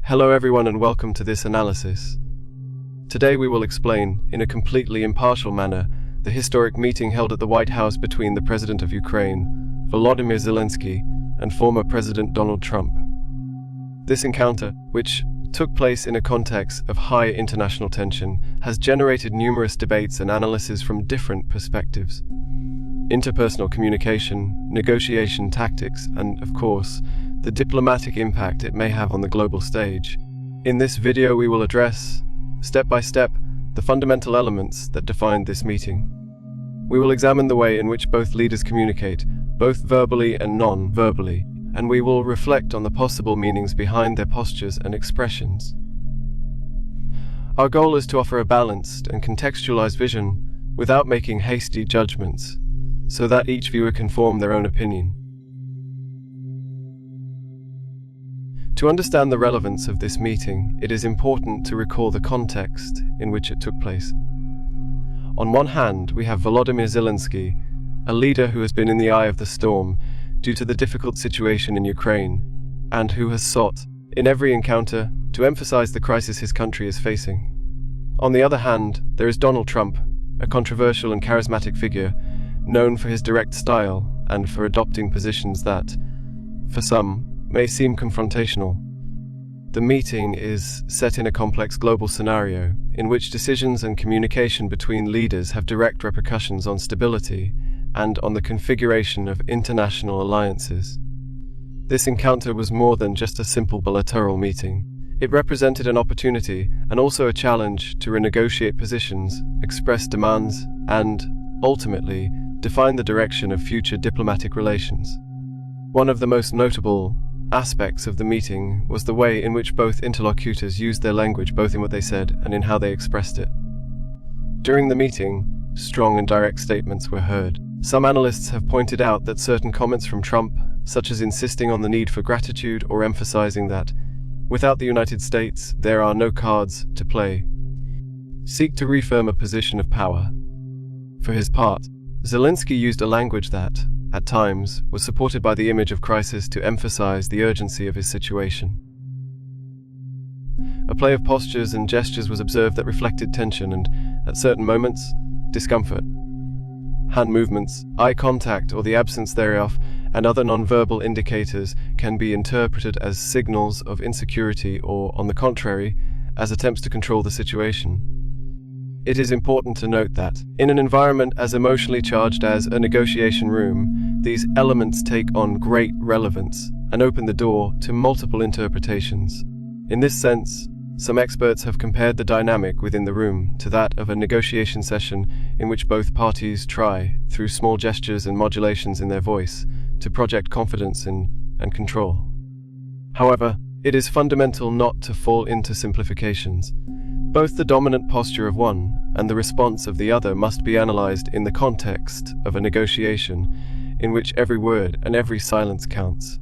Hello everyone and welcome to this analysis. Today we will explain, in a completely impartial manner, the historic meeting held at the White House between the President of Ukraine, Volodymyr Zelensky, and former President Donald Trump. This encounter, which took place in a context of high international tension, has generated numerous debates and analyses from different perspectives. Interpersonal communication, negotiation tactics, and, of course, the diplomatic impact it may have on the global stage. In this video we will address, step by step, the fundamental elements that defined this meeting. We will examine the way in which both leaders communicate, both verbally and non-verbally, and we will reflect on the possible meanings behind their postures and expressions. Our goal is to offer a balanced and contextualized vision without making hasty judgments, so that each viewer can form their own opinion. To understand the relevance of this meeting, it is important to recall the context in which it took place. On one hand, we have Volodymyr Zelensky, a leader who has been in the eye of the storm due to the difficult situation in Ukraine, and who has sought, in every encounter, to emphasize the crisis his country is facing. On the other hand, there is Donald Trump, a controversial and charismatic figure, known for his direct style and for adopting positions that, for some, may seem confrontational. The meeting is set in a complex global scenario in which decisions and communication between leaders have direct repercussions on stability and on the configuration of international alliances. This encounter was more than just a simple bilateral meeting. It represented an opportunity and also a challenge to renegotiate positions, express demands, and, ultimately, define the direction of future diplomatic relations. One of the most notable aspects of the meeting was the way in which both interlocutors used their language, both in what they said and in how they expressed it. During the meeting, strong and direct statements were heard. Some analysts have pointed out that certain comments from Trump, such as insisting on the need for gratitude or emphasizing that, without the United States, there are no cards to play, seek to reaffirm a position of power. For his part, Zelensky used a language that, at times, was supported by the image of crisis to emphasize the urgency of his situation. A play of postures and gestures was observed that reflected tension and, at certain moments, discomfort. Hand movements, eye contact or the absence thereof, and other nonverbal indicators can be interpreted as signals of insecurity or, on the contrary, as attempts to control the situation. It is important to note that, in an environment as emotionally charged as a negotiation room, these elements take on great relevance and open the door to multiple interpretations. In this sense, some experts have compared the dynamic within the room to that of a negotiation session in which both parties try, through small gestures and modulations in their voice, to project confidence and control. However, it is fundamental not to fall into simplifications. Both the dominant posture of one and the response of the other must be analyzed in the context of a negotiation in which every word and every silence counts.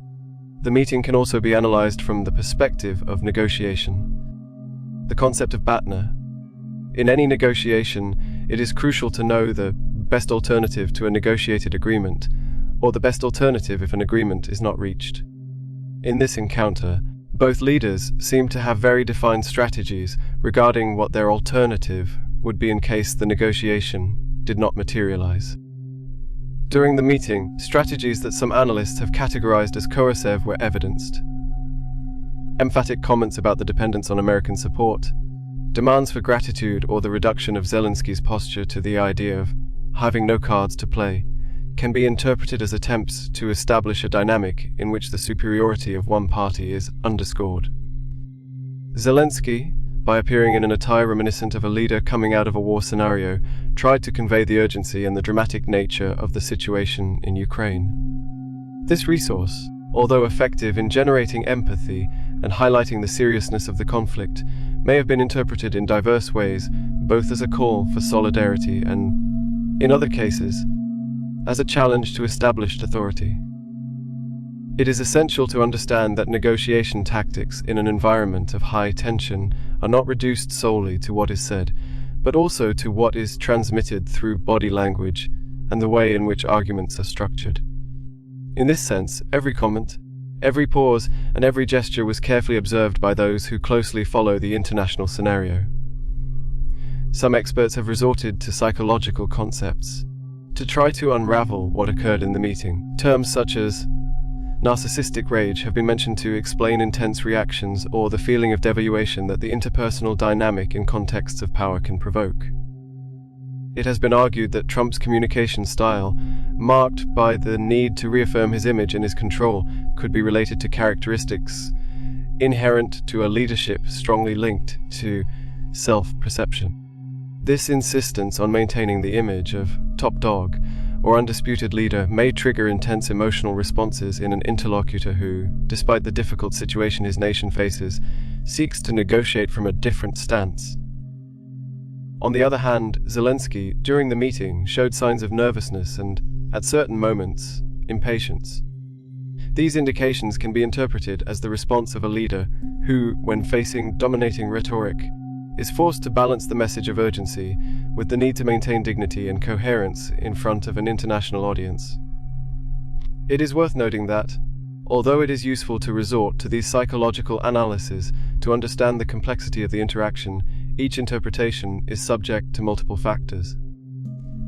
The meeting can also be analyzed from the perspective of negotiation. The concept of BATNA. In any negotiation, it is crucial to know the best alternative to a negotiated agreement, or the best alternative if an agreement is not reached. In this encounter, both leaders seem to have very defined strategies regarding what their alternative would be in case the negotiation did not materialize. During the meeting, strategies that some analysts have categorized as coercive were evidenced. Emphatic comments about the dependence on American support, demands for gratitude or the reduction of Zelensky's posture to the idea of having no cards to play, can be interpreted as attempts to establish a dynamic in which the superiority of one party is underscored. Zelensky, by appearing in an attire reminiscent of a leader coming out of a war scenario, tried to convey the urgency and the dramatic nature of the situation in Ukraine. This resource, although effective in generating empathy and highlighting the seriousness of the conflict, may have been interpreted in diverse ways, both as a call for solidarity and, in other cases, as a challenge to established authority. It is essential to understand that negotiation tactics in an environment of high tension are not reduced solely to what is said, but also to what is transmitted through body language and the way in which arguments are structured. In this sense, every comment, Every pause and every gesture was carefully observed by those who closely follow the international scenario. Some experts have resorted to psychological concepts to try to unravel what occurred in the meeting. Terms such as narcissistic rage have been mentioned to explain intense reactions or the feeling of devaluation that the interpersonal dynamic in contexts of power can provoke. It has been argued that Trump's communication style, marked by the need to reaffirm his image and his control, could be related to characteristics inherent to a leadership strongly linked to self-perception. This insistence on maintaining the image of top dog or undisputed leader may trigger intense emotional responses in an interlocutor who, despite the difficult situation his nation faces, seeks to negotiate from a different stance. On the other hand, Zelensky, during the meeting, showed signs of nervousness and, at certain moments, impatience. These indications can be interpreted as the response of a leader who, when facing dominating rhetoric, is forced to balance the message of urgency with the need to maintain dignity and coherence in front of an international audience. It is worth noting that, although it is useful to resort to these psychological analyses to understand the complexity of the interaction, each interpretation is subject to multiple factors.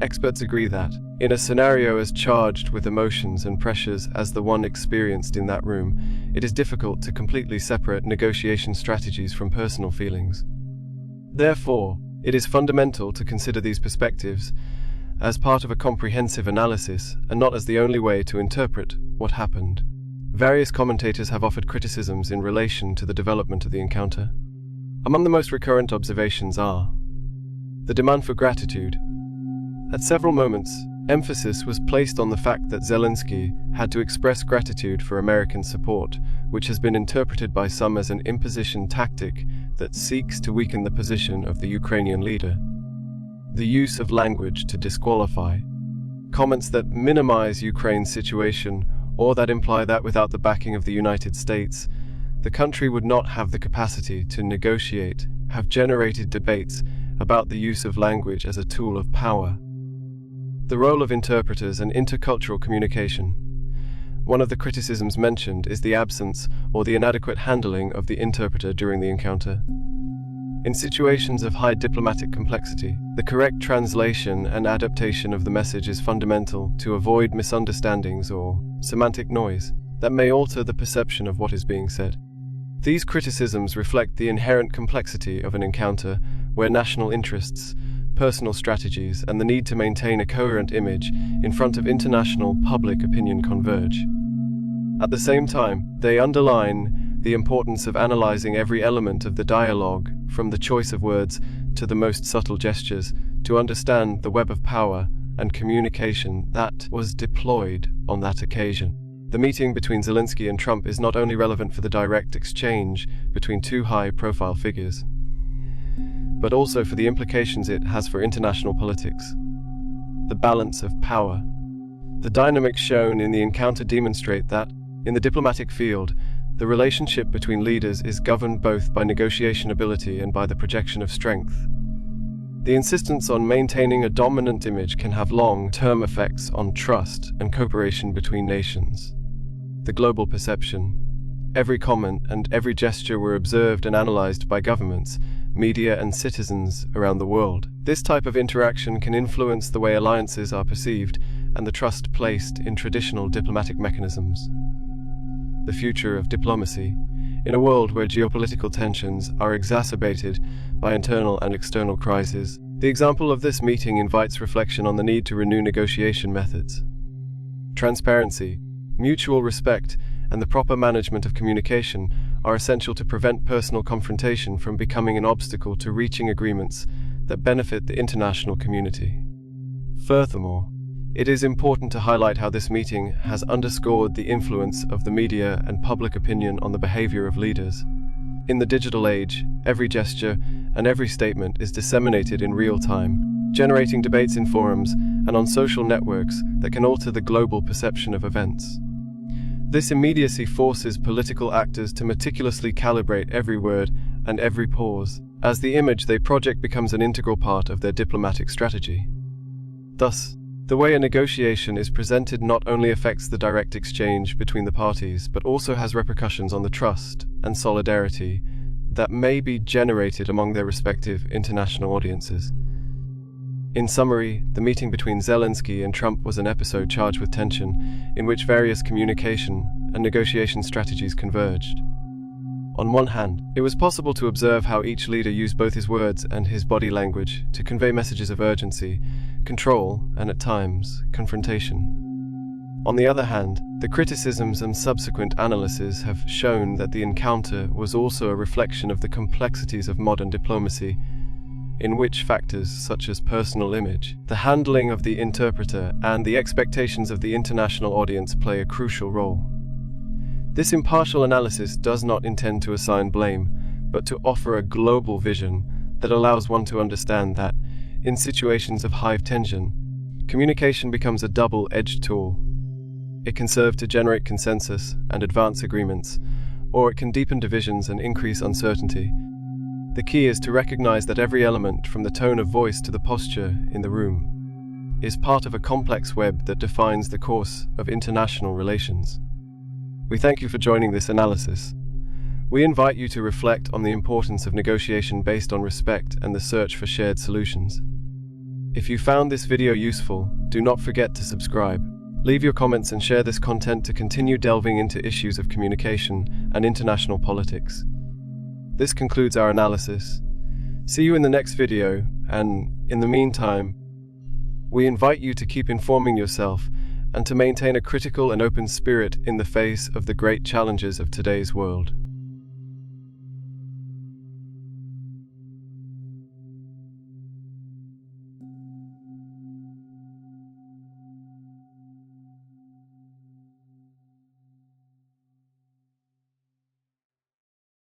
Experts agree that, in a scenario as charged with emotions and pressures as the one experienced in that room, it is difficult to completely separate negotiation strategies from personal feelings. Therefore, it is fundamental to consider these perspectives as part of a comprehensive analysis and not as the only way to interpret what happened. Various commentators have offered criticisms in relation to the development of the encounter. Among the most recurrent observations are the demand for gratitude. At several moments, emphasis was placed on the fact that Zelensky had to express gratitude for American support, which has been interpreted by some as an imposition tactic that seeks to weaken the position of the Ukrainian leader. The use of language to disqualify. Comments that minimize Ukraine's situation or that imply that without the backing of the United States, the country would not have the capacity to negotiate, have generated debates about the use of language as a tool of power. The role of interpreters and intercultural communication. One of the criticisms mentioned is the absence or the inadequate handling of the interpreter during the encounter. In situations of high diplomatic complexity, the correct translation and adaptation of the message is fundamental to avoid misunderstandings or semantic noise that may alter the perception of what is being said. These criticisms reflect the inherent complexity of an encounter where national interests, personal strategies, and the need to maintain a coherent image in front of international public opinion converge. At the same time, they underline the importance of analyzing every element of the dialogue, from the choice of words to the most subtle gestures, to understand the web of power and communication that was deployed on that occasion. The meeting between Zelensky and Trump is not only relevant for the direct exchange between two high-profile figures, but also for the implications it has for international politics. The balance of power. The dynamics shown in the encounter demonstrate that, in the diplomatic field, the relationship between leaders is governed both by negotiation ability and by the projection of strength. The insistence on maintaining a dominant image can have long-term effects on trust and cooperation between nations. The global perception. Every comment and every gesture were observed and analyzed by governments, media, and citizens around the world. This type of interaction can influence the way alliances are perceived and the trust placed in traditional diplomatic mechanisms. The future of diplomacy. In a world where geopolitical tensions are exacerbated by internal and external crises, the example of this meeting invites reflection on the need to renew negotiation methods. Transparency, mutual respect, and the proper management of communication are essential to prevent personal confrontation from becoming an obstacle to reaching agreements that benefit the international community. Furthermore, it is important to highlight how this meeting has underscored the influence of the media and public opinion on the behavior of leaders. In the digital age, every gesture and every statement is disseminated in real time, generating debates in forums and on social networks that can alter the global perception of events. This immediacy forces political actors to meticulously calibrate every word and every pause, as the image they project becomes an integral part of their diplomatic strategy. Thus, The way a negotiation is presented not only affects the direct exchange between the parties, but also has repercussions on the trust and solidarity that may be generated among their respective international audiences. In summary, the meeting between Zelensky and Trump was an episode charged with tension, in which various communication and negotiation strategies converged. On one hand, it was possible to observe how each leader used both his words and his body language to convey messages of urgency, control, and at times, confrontation. On the other hand, the criticisms and subsequent analyses have shown that the encounter was also a reflection of the complexities of modern diplomacy, in which factors such as personal image, the handling of the interpreter, and the expectations of the international audience play a crucial role. This impartial analysis does not intend to assign blame, but to offer a global vision that allows one to understand that, in situations of high tension, communication becomes a double-edged tool. It can serve to generate consensus and advance agreements, or it can deepen divisions and increase uncertainty. The key is to recognize that every element, from the tone of voice to the posture in the room, is part of a complex web that defines the course of international relations. We thank you for joining this analysis. We invite you to reflect on the importance of negotiation based on respect and the search for shared solutions. If you found this video useful, do not forget to subscribe. Leave your comments and share this content to continue delving into issues of communication and international politics. This concludes our analysis. See you in the next video, and in the meantime, we invite you to keep informing yourself and to maintain a critical and open spirit in the face of the great challenges of today's world.